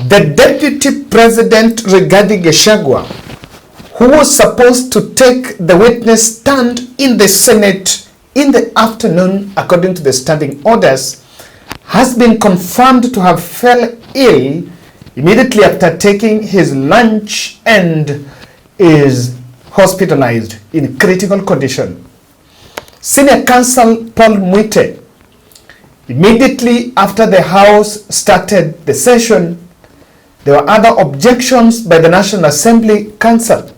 The Deputy President Rigathi Gachagua, who was supposed to take the witness stand in the Senate in the afternoon according to the standing orders, has been confirmed to have fell ill immediately after taking his lunch and is hospitalized in critical condition. Senior Counsel Paul Muite, immediately after the House started the session, there were other objections by the National Assembly Council.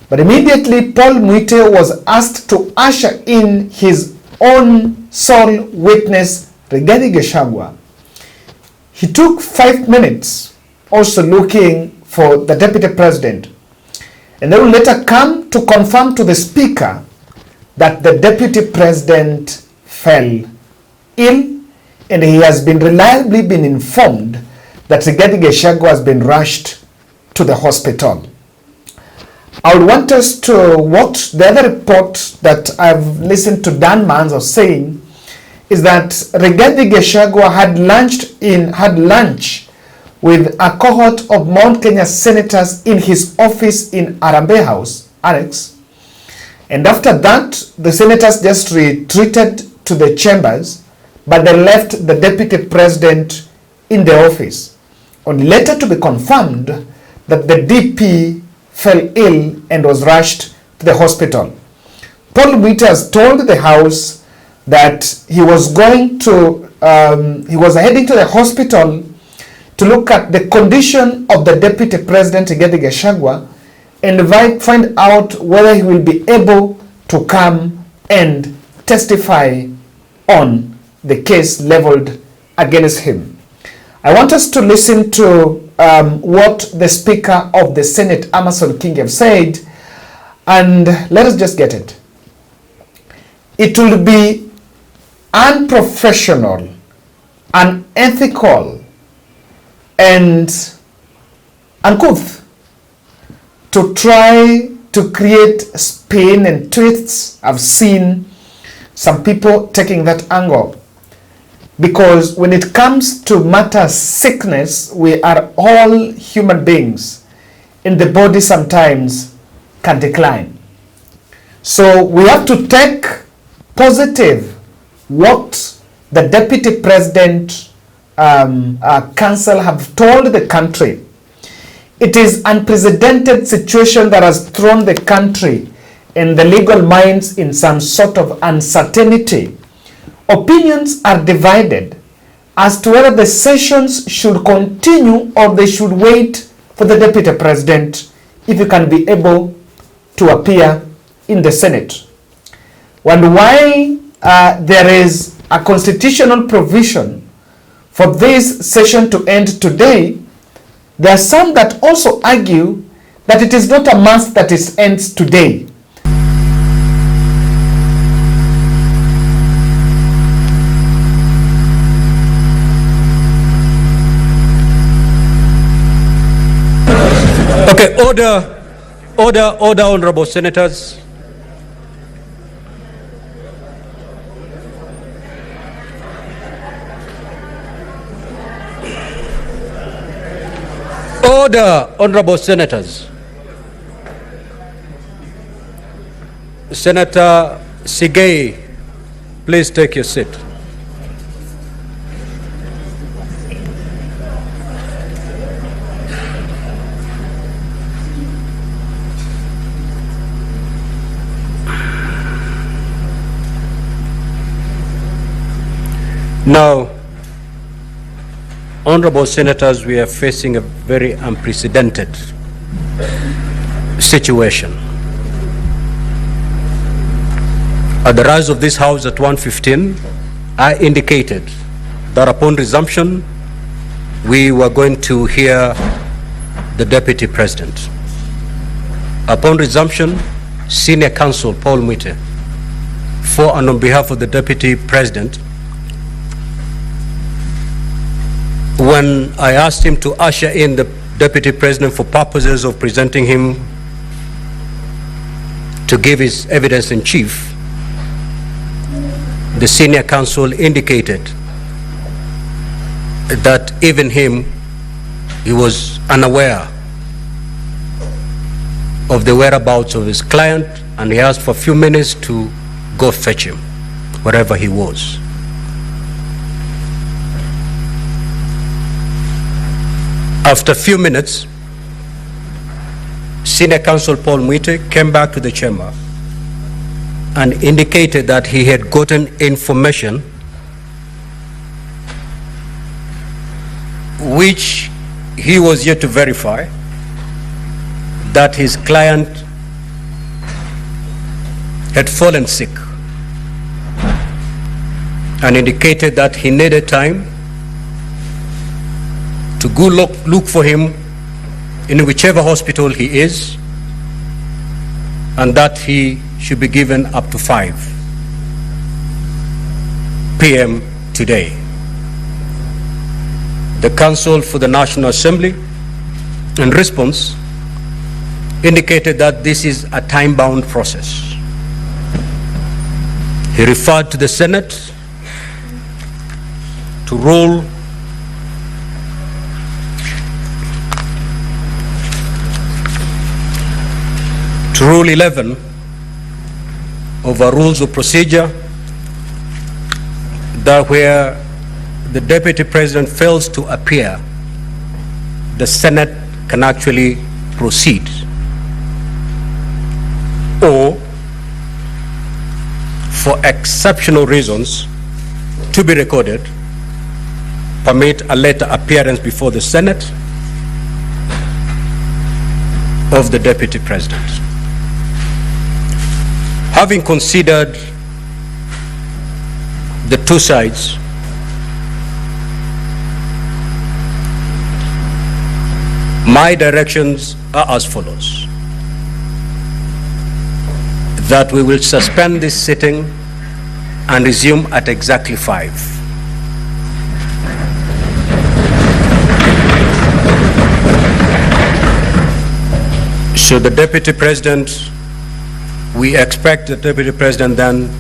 But immediately Paul Muite was asked to usher in his own sole witness, Rigathi Gachagua. He took 5 minutes also looking for the Deputy President, and they will later come to confirm to the Speaker that the Deputy President fell ill, and he has been reliably been informed that Rigathi Gachagua has been rushed to the hospital. I would want us to watch the other report that I've listened to Dan Manzo saying is that Rigathi Gachagua had lunch with a cohort of Mount Kenya senators in his office in Arambe House, Alex. And after that, the senators just retreated to the chambers, but they left the Deputy President in the office, only later to be confirmed that the DP fell ill and was rushed to the hospital. Paul Muite has told the House that he was heading to the hospital to look at the condition of the Deputy President Rigathi Gachagua and find out whether he will be able to come and testify on the case leveled against him. I want us to listen to what the Speaker of the Senate, Amason Kingi, have said, and let us just get it. It will be unprofessional, unethical, and uncouth to try to create spin and twists. I've seen some people taking that angle, because when it comes to matters sickness, we are all human beings, and the body sometimes can decline. So we have to take positive what the Deputy President Council have told the country. It is unprecedented situation that has thrown the country and the legal minds in some sort of uncertainty. Opinions are divided as to whether the sessions should continue or they should wait for the Deputy President if he can be able to appear in the Senate. And why there is a constitutional provision for this session to end today, there are some that also argue that it is not a must that it ends today. Okay, order, honorable senators. Order, honorable senators. Senator Sigei, please take your seat. Now, honorable senators, we are facing a very unprecedented situation. At the rise of this House at 1:15, I indicated that upon resumption, we were going to hear the Deputy President. Upon resumption, Senior Counsel Paul Muite, for and on behalf of the Deputy President, when I asked him to usher in the Deputy President for purposes of presenting him to give his evidence in chief, the Senior Counsel indicated that even him he was unaware of the whereabouts of his client, and he asked for a few minutes to go fetch him, wherever he was. After a few minutes, Senior Counsel Paul Muite came back to the chamber and indicated that he had gotten information which he was yet to verify, that his client had fallen sick, and indicated that he needed time to go look for him in whichever hospital he is, and that he should be given up to 5 p.m. today. The Counsel for the National Assembly, in response, indicated that this is a time-bound process. He referred to the Senate to rule Rule 11 of our rules of procedure, that where the Deputy President fails to appear, the Senate can actually proceed, or for exceptional reasons to be recorded, permit a later appearance before the Senate of the Deputy President. Having considered the two sides, my directions are as follows: that we will suspend this sitting and resume at exactly 5. So the Deputy President, we expect the Deputy President then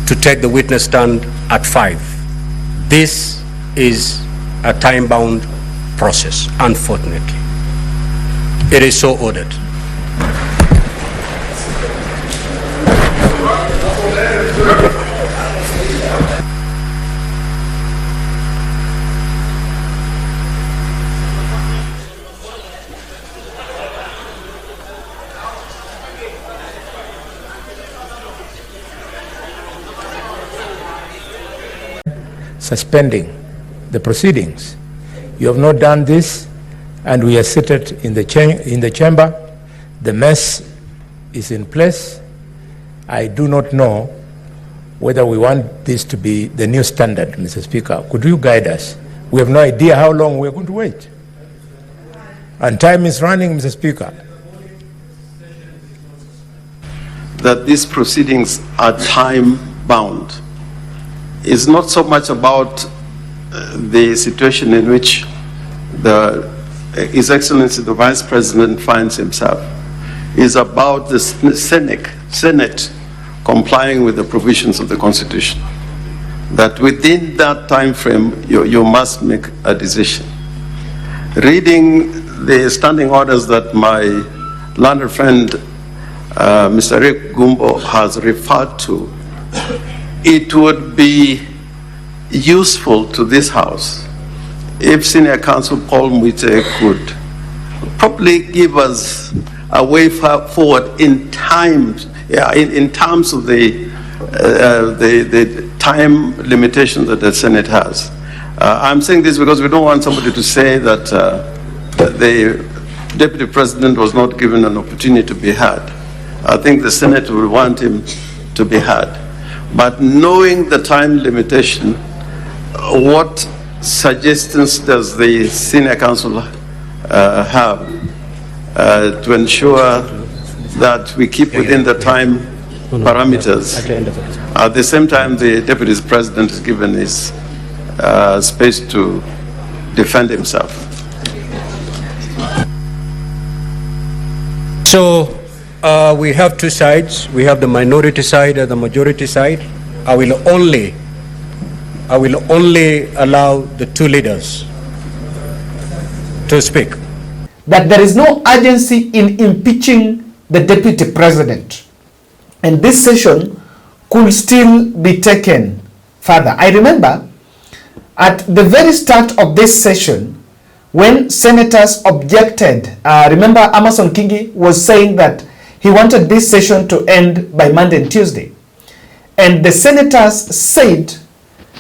to take the witness stand at 5. This is a time-bound process, unfortunately. It is so ordered. Suspending the proceedings. You have not done this, and we are seated in the chamber. The mess is in place. I do not know whether we want this to be the new standard, Mr. Speaker. Could you guide us? We have no idea how long we are going to wait. And time is running, Mr. Speaker. That these proceedings are time-bound. It's not so much about the situation in which His Excellency the Vice President finds himself. It's about the Senate complying with the provisions of the Constitution. That within that time frame, you must make a decision. Reading the standing orders that my learned friend, Mr. Rick Gumbo, has referred to, it would be useful to this House if Senior Counsel Paul Muite could probably give us a way forward in terms of the time limitation that the Senate has. I'm saying this because we don't want somebody to say that the Deputy President was not given an opportunity to be heard. I think the Senate will want him to be heard. But knowing the time limitation, what suggestions does the Senior Counsel have to ensure that we keep within the time parameters? At the same time, the Deputy President is given his space to defend himself. So we have two sides. We have the minority side and the majority side. I will only allow the two leaders to speak. That there is no urgency in impeaching the deputy president. And this session could still be taken further. I remember at the very start of this session, when senators objected, remember Amason Kingi was saying that he wanted this session to end by Monday and Tuesday. And the senators said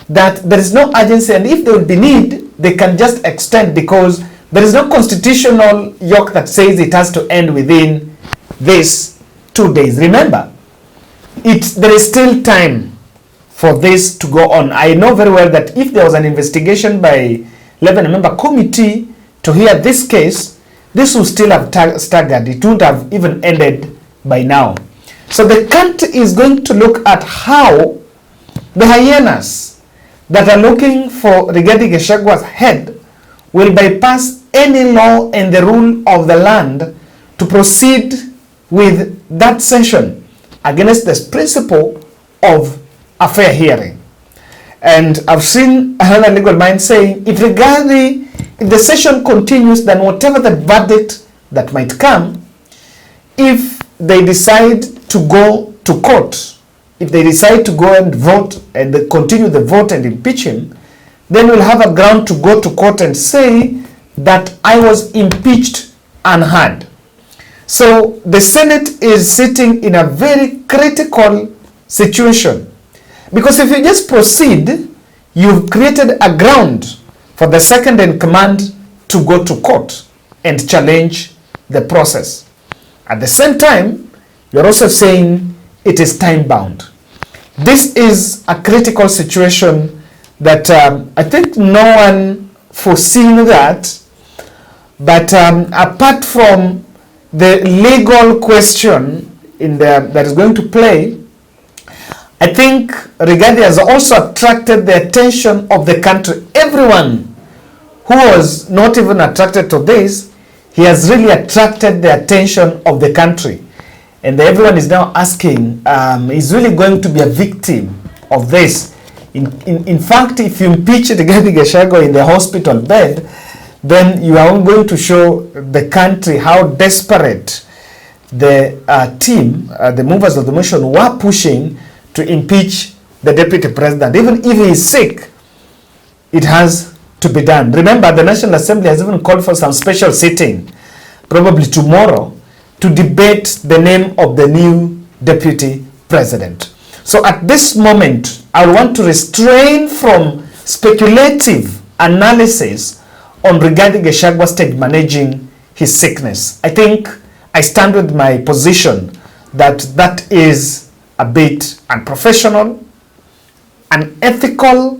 that there is no urgency, and if there will be need, they can just extend, because there is no constitutional yoke that says it has to end within these 2 days. Remember, there is still time for this to go on. I know very well that if there was an investigation by 11-member committee to hear this case, this would still have staggered. It wouldn't have even ended by now. So the country is going to look at how the hyenas that are looking for Rigathi Gachagwa's head will bypass any law and the rule of the land to proceed with that session against this principle of a fair hearing. And I've seen another legal mind saying, if the session continues, then whatever the verdict that might come, if they decide to go to court, if they decide to go and vote and they continue the vote and impeach him, then we'll have a ground to go to court and say that I was impeached unheard. So the Senate is sitting in a very critical situation, because if you just proceed, you've created a ground for the second in command to go to court and challenge the process. At the same time, you're also saying it is time bound. This is a critical situation that I think no one foreseen that, but apart from the legal question that is going to play, I think Rigathi has also attracted the attention of the country. Everyone who was not even attracted to this, he has really attracted the attention of the country. And everyone is now asking, is really going to be a victim of this? In fact, if you impeach Rigathi Gachagua in the hospital bed, then you are going to show the country how desperate the team, the movers of the motion, were pushing to impeach the deputy president. Even if he is sick, it has to be done. Remember, the National Assembly has even called for some special sitting, probably tomorrow, to debate the name of the new deputy president. So at this moment, I want to restrain from speculative analysis on Rigathi Gachagua stage managing his sickness. I think I stand with my position that that is a bit unprofessional, unethical,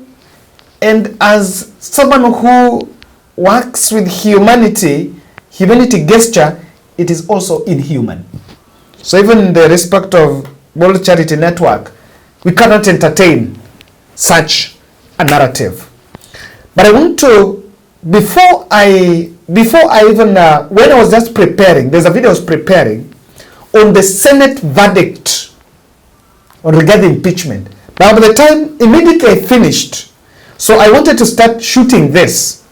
and as someone who works with humanity gesture, it is also inhuman. So even in the respect of World Charity Network, we cannot entertain such a narrative. But I want to, before I even, when I was just preparing, there's a video I was preparing on the Senate verdict on Rigathi impeachment. Now by the time immediately I finished, so I wanted to start shooting this.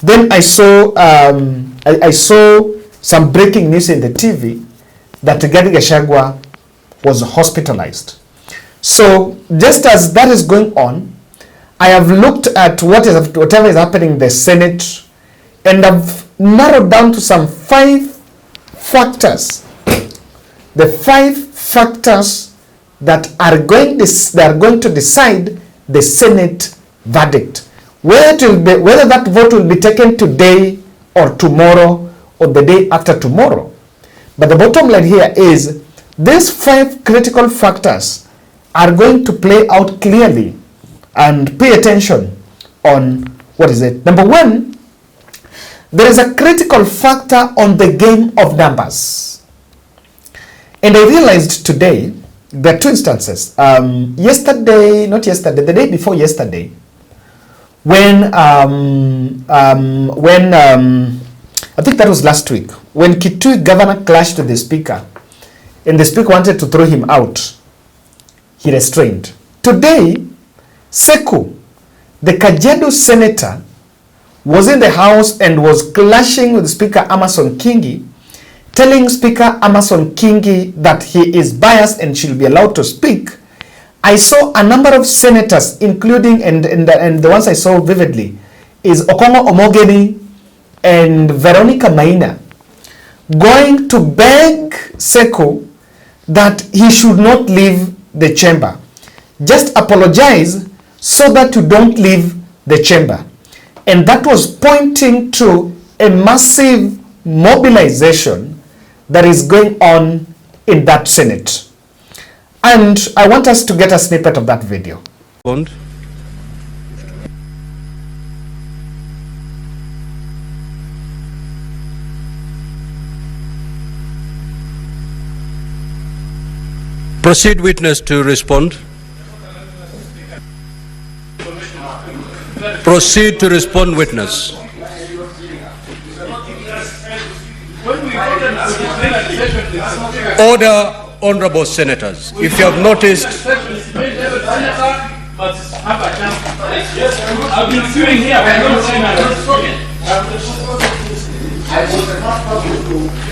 Then I saw I saw some breaking news in the TV that Rigathi Gachagua was hospitalized. So just as that is going on, I have looked at whatever is happening in the Senate, and I've narrowed down to some 5 factors. The 5 factors that are going to decide the Senate verdict. Whether that vote will be taken today or tomorrow or the day after tomorrow. But the bottom line here is these 5 critical factors are going to play out clearly, and pay attention on what is it. Number 1, there is a critical factor on the game of numbers. And I realized today there are 2 instances. The day before yesterday, when I think that was last week, when Kitui governor clashed with the speaker, and the speaker wanted to throw him out, he restrained. Today, Seku, the Kajiado senator, was in the House and was clashing with Speaker Amason Kingi, telling Speaker Amason Kingi that he is biased and should be allowed to speak, I saw a number of senators, including, and the ones I saw vividly, is Okongo Omogeni and Veronica Maina, going to beg Seko that he should not leave the chamber. Just apologize so that you don't leave the chamber. And that was pointing to a massive mobilization that is going on in that Senate. And I want us to get a snippet of that video. Bond. Proceed witness to respond. Proceed to respond witness. Order, honorable senators. If you have noticed,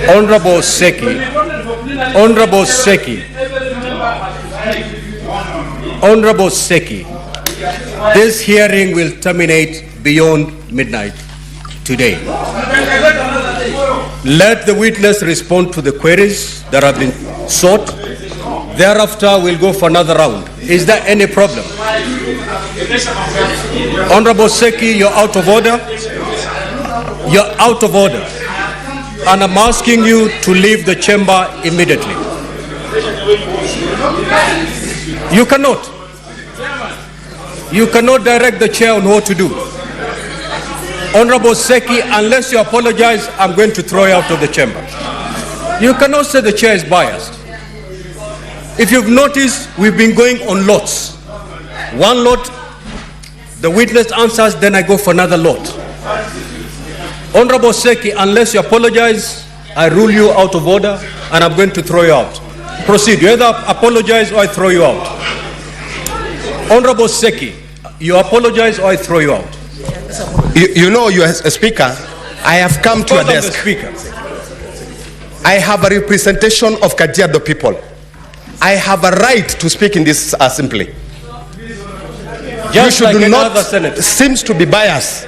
Honorable Seki, Honorable Seki, Honorable Seki, this hearing will terminate beyond midnight today. Let the witness respond to the queries that have been sought. Thereafter, we'll go for another round. Is there any problem? Honorable Seki, you're out of order. You're out of order. And I'm asking you to leave the chamber immediately. You cannot. You cannot direct the chair on what to do. Honorable Seki, unless you apologize, I'm going to throw you out of the chamber. You cannot say the chair is biased. If you've noticed, we've been going on lots. One lot, the witness answers, then I go for another lot. Honorable Seki, unless you apologize, I rule you out of order and I'm going to throw you out. Proceed. You either apologize or I throw you out. Honorable Seki, you apologize or I throw you out. You know, you as a speaker, I have come to your desk. I have a representation of Kajiado people. I have a right to speak in this assembly. Just you should like not senator. Seems to be biased.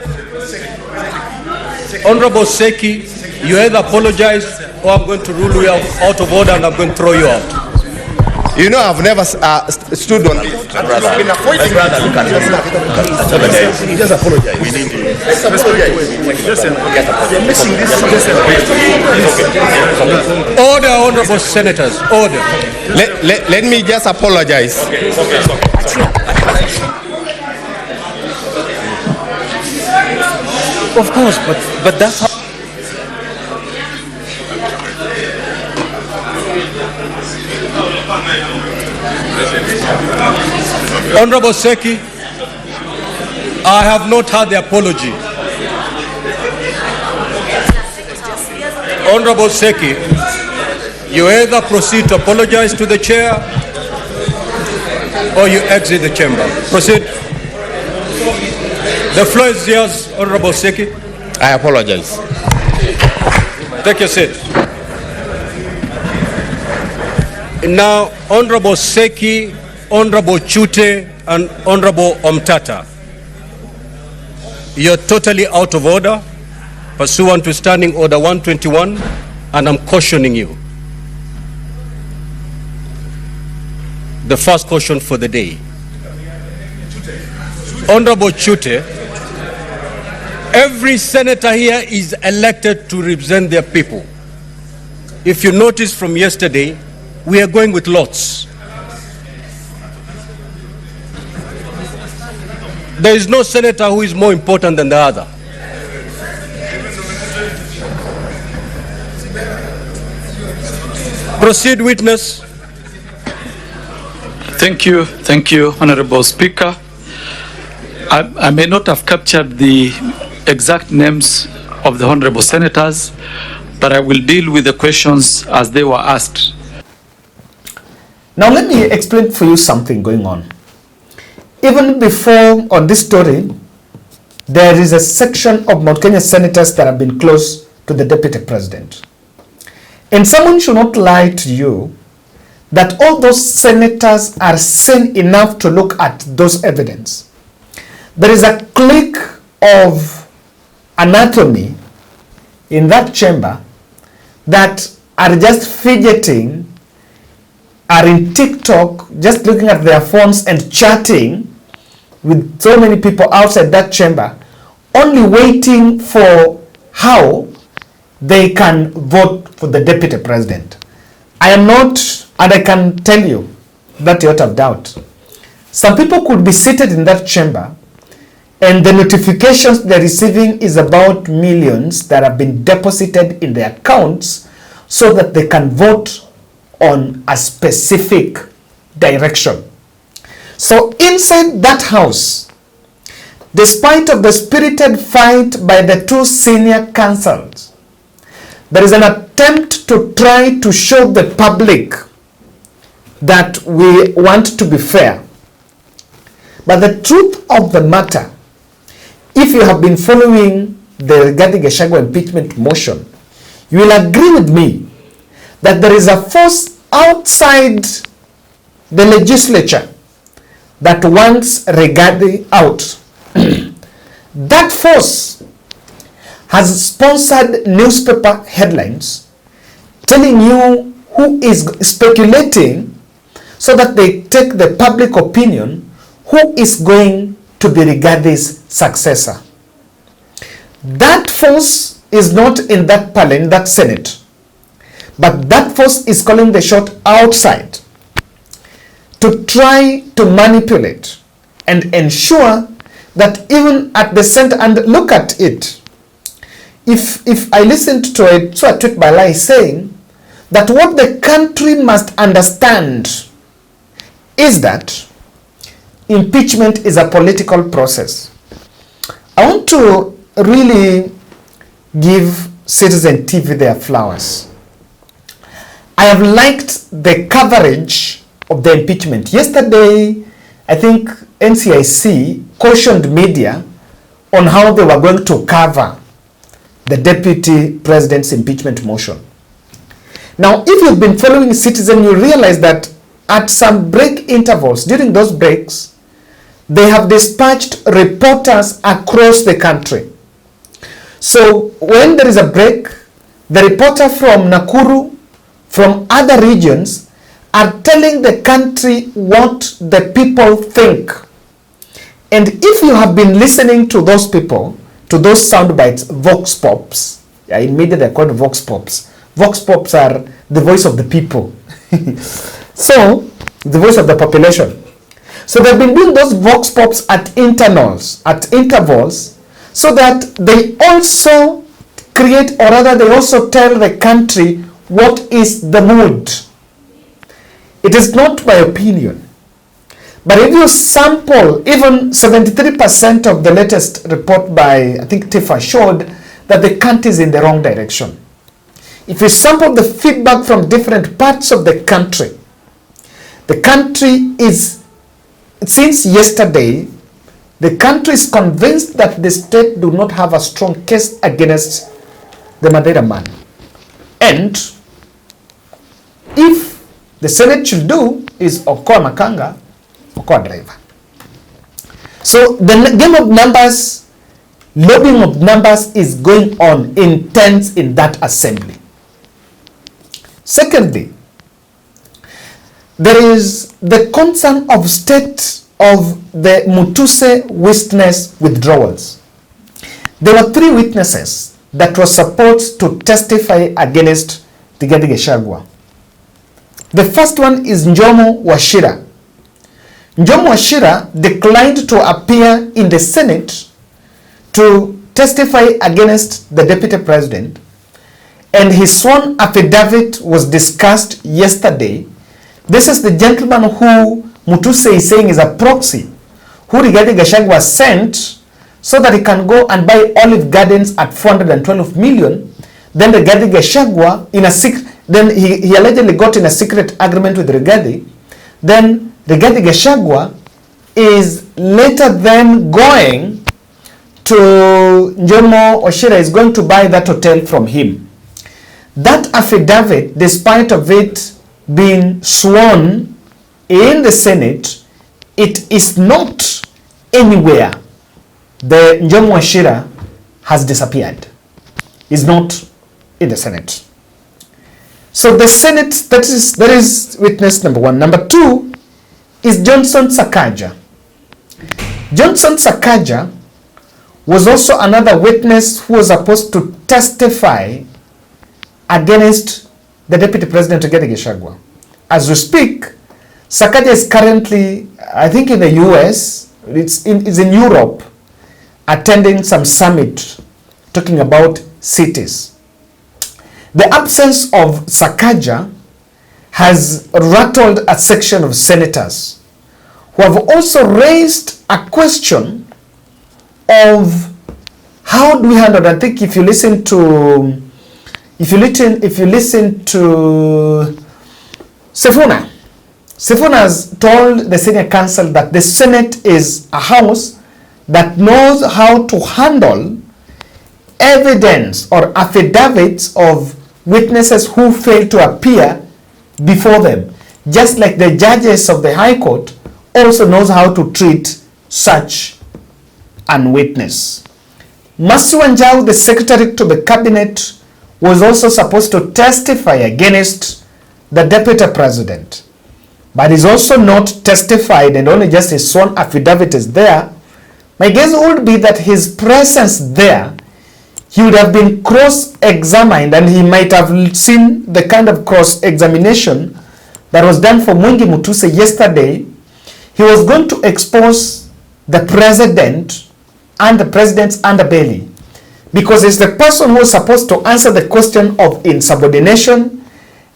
Honorable Seki, you either apologize or I'm going to rule you out of order and I'm going to throw you out. You know, I've never stood on it. My brother, look at this. Just apologize. We need to. Order, honorable senators, order. Let me just apologize. Of course, but that's how. Honorable Seki, I have not heard the apology. Honorable Seki, you either proceed to apologize to the chair or you exit the chamber. Proceed. The floor is yours, Honorable Seki. I apologize. Take your seat. Now, Honorable Seki, Honorable Chute, and Honorable Omtata, you're totally out of order, pursuant to Standing Order 121, and I'm cautioning you. The first caution for the day. Honorable Chute, every senator here is elected to represent their people. If you notice from yesterday, we are going with lots. There is no senator who is more important than the other. Proceed, witness. Thank you, Honorable Speaker. I may not have captured the exact names of the Honorable Senators, but I will deal with the questions as they were asked. Now let me explain for you something going on. Even before on this story, there is a section of Mount Kenya senators that have been close to the deputy president. And someone should not lie to you that all those senators are sane enough to look at those evidence. There is a clique of anatomy in that chamber that are just fidgeting, are in TikTok, just looking at their phones and chatting with so many people outside that chamber, only waiting for how they can vote for the deputy president. I am not, and I can tell you that you ought to have doubt. Some people could be seated in that chamber and the notifications they're receiving is about millions that have been deposited in their accounts so that they can vote on a specific direction. So inside that house, despite of the spirited fight by the two senior counsels, there is an attempt to try to show the public that we want to be fair. But the truth of the matter, if you have been following the Rigathi Gachagua impeachment motion, you will agree with me that there is a force outside the legislature that wants Rigathi out. That force has sponsored newspaper headlines telling you who is speculating so that they take the public opinion who is going to be Rigathi's successor. That force is not in that parliament, in that Senate, but that force is calling the shot outside to try to manipulate and ensure that even at the center, and look at it, if I listened to it, so a tweet by Lai saying that what the country must understand is that impeachment is a political process. I want to really give Citizen TV their flowers. I have liked the coverage of the impeachment. Yesterday, I think NCIC cautioned media on how they were going to cover the deputy president's impeachment motion. Now, if you've been following Citizen, you realize that at some break intervals, during those breaks, they have dispatched reporters across the country. So when there is a break, the reporter from Nakuru, from other regions, are telling the country what the people think. And if you have been listening to those people, to those sound bites, vox pops, in media they're called vox pops. Vox pops are the voice of the people. So, the voice of the population. So they've been doing those vox pops at intervals, so that they also create, or rather they also tell the country what is the mood. It is not my opinion. But if you sample, even 73% of the latest report by, I think, Tifa showed that the country is in the wrong direction. If you sample the feedback from different parts of the country is, since yesterday, the country is convinced that the state do not have a strong case against the Madeira man. And if the Senate should do is Okoa Makanga, Okoa driver. So the game of numbers, lobbying of numbers is going on intense in that assembly. Secondly, there is the concern of state of the Mutuse witness withdrawals. There were 3 witnesses that were supposed to testify against Rigathi Gachagua. The first one is Njomo Wachira. Njomo Wachira declined to appear in the Senate to testify against the deputy president, and his sworn affidavit was discussed yesterday. This is the gentleman who Mutuse is saying is a proxy, who Rigathi Gachagua sent so that he can go and buy Olive Gardens at 412 million. Then Rigathi Gachagua, in a secret, then he allegedly got in a secret agreement with Rigathi. Then Rigathi Gachagua is later then going to Njomo Oshira is going to buy that hotel from him. That affidavit, despite of it being sworn in the Senate, it is not anywhere. The Njomo Oshira has disappeared. It's not in the Senate. So the Senate, that is witness number one. Number two is Johnson Sakaja. Johnson Sakaja was also another witness who was supposed to testify against the Deputy President Rigathi Gachagua. As we speak, Sakaja is currently, I think, in the US, it's in Europe, attending some summit talking about cities. The absence of Sakaja has rattled a section of senators who have also raised a question of how do we handle. I think if you listen to Sifuna has told the senior counsel that the Senate is a house that knows how to handle evidence or affidavits of witnesses who fail to appear before them, just like the judges of the High Court also knows how to treat such an witness. Mercy Wanjau, the secretary to the cabinet, was also supposed to testify against the deputy president, but is also not testified, and only just his sworn affidavit is there. My guess would be that his presence there, he would have been cross-examined, and he might have seen the kind of cross-examination that was done for Mwengi Mutuse yesterday. He was going to expose the president and the president's underbelly, because he's the person who is supposed to answer the question of insubordination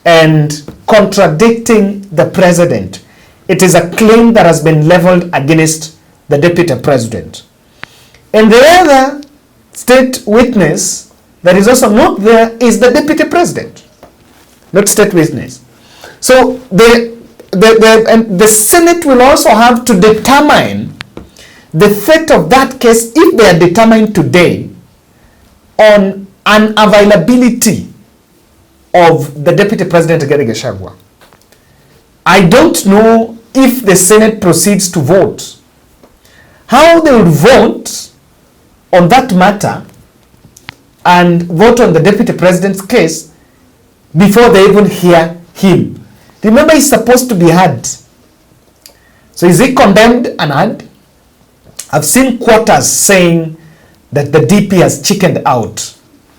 and contradicting the president. It is a claim that has been leveled against the deputy president. And the other state witness that is also not there is the deputy president, not state witness. So the Senate will also have to determine the fate of that case, if they are determined today, on unavailability of the deputy president Rigathi Gachagua. I don't know if the Senate proceeds to vote, how they would vote on that matter and vote on the deputy president's case before they even hear him. Remember, he's supposed to be heard. So is he condemned and heard? I've seen quarters saying that the DP has chickened out.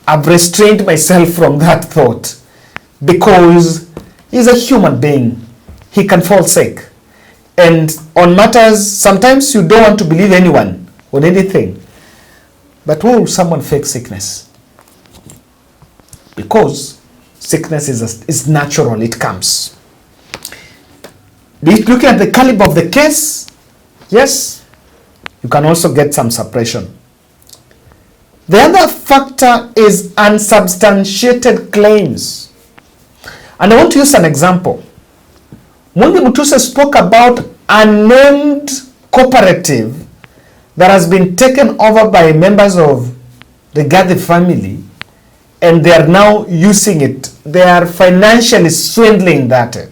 I've restrained myself from that thought because he's a human being. He can fall sick. And on matters, sometimes you don't want to believe anyone on anything. But why will someone fake sickness? Because sickness is natural, it comes. Looking at the caliber of the case, yes, you can also get some suppression. The other factor is unsubstantiated claims. And I want to use an example. Mwengi Mutuse spoke about a named cooperative that has been taken over by members of the Rigathi family, and they are now using it. They are financially swindling that.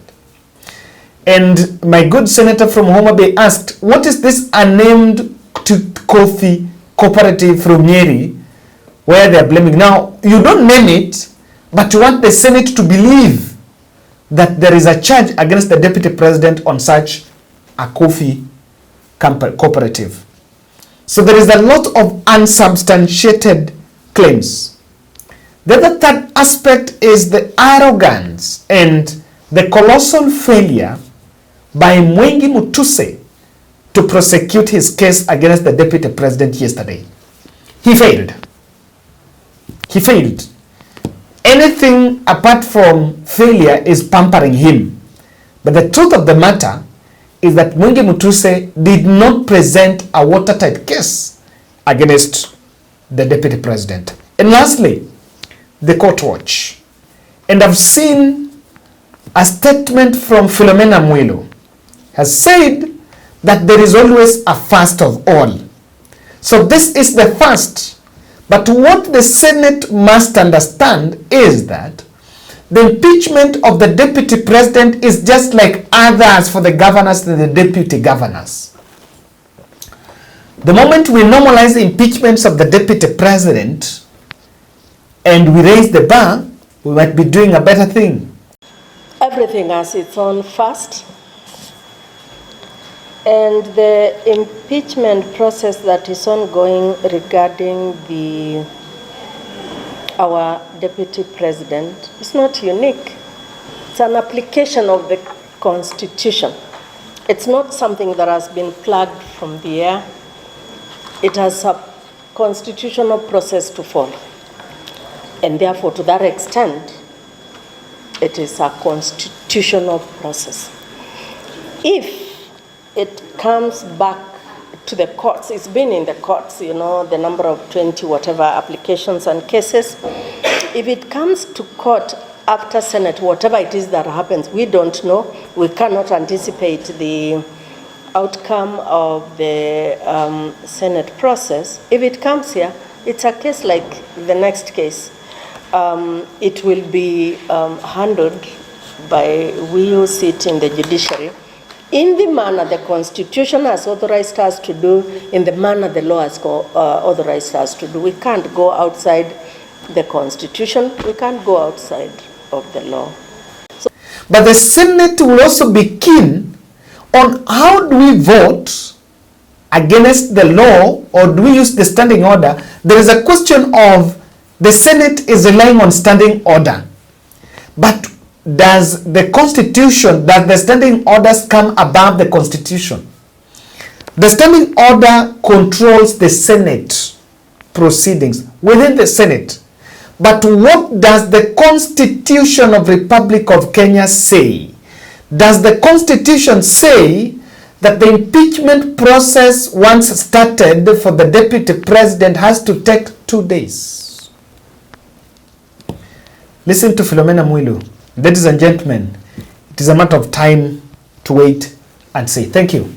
And my good senator from Homa Bay asked, what is this unnamed coffee cooperative from Nyeri where they are blaming? Now, you don't name it, but you want the Senate to believe that there is a charge against the deputy president on such a coffee cooperative. So there is a lot of unsubstantiated claims. The other third aspect is the arrogance and the colossal failure by Mwengi Mutuse to prosecute his case against the deputy president yesterday. He failed. He failed. Anything apart from failure is pampering him. But the truth of the matter is that Mwengi Mutuse did not present a watertight case against the deputy president. And lastly, the court watch. And I've seen a statement from Philomena Mwilu has said that there is always a first of all. So this is the first. But what the Senate must understand is that the impeachment of the deputy president is just like others for the governors and the deputy governors. The moment we normalize the impeachments of the deputy president and we raise the bar, we might be doing a better thing. Everything has its own first. And the impeachment process that is ongoing regarding our deputy president is not unique. It's an application of the Constitution. It's not something that has been plugged from the air. It has a constitutional process to follow. And therefore, to that extent, it is a constitutional process. If it comes back to the courts, it's been in the courts, you know, the number of 20 whatever applications and cases. If it comes to court after Senate, whatever it is that happens, we don't know. We cannot anticipate the outcome of the Senate process. If it comes here, it's a case like the next case. It will be handled by we who sit in the judiciary in the manner the Constitution has authorized us to do, in the manner the law has authorized us to do. We can't go outside the Constitution. We can't go outside of the law. But the Senate will also be keen on how do we vote against the law, or do we use the standing order? There is a question of the Senate is relying on standing order. But does the Constitution, does the standing orders come above the Constitution? The standing order controls the Senate proceedings within the Senate. But what does the Constitution of Republic of Kenya say? Does the Constitution say that the impeachment process once started for the deputy president has to take 2 days? Listen to Philomena Mwilu. Ladies and gentlemen, it is a matter of time to wait and see. Thank you.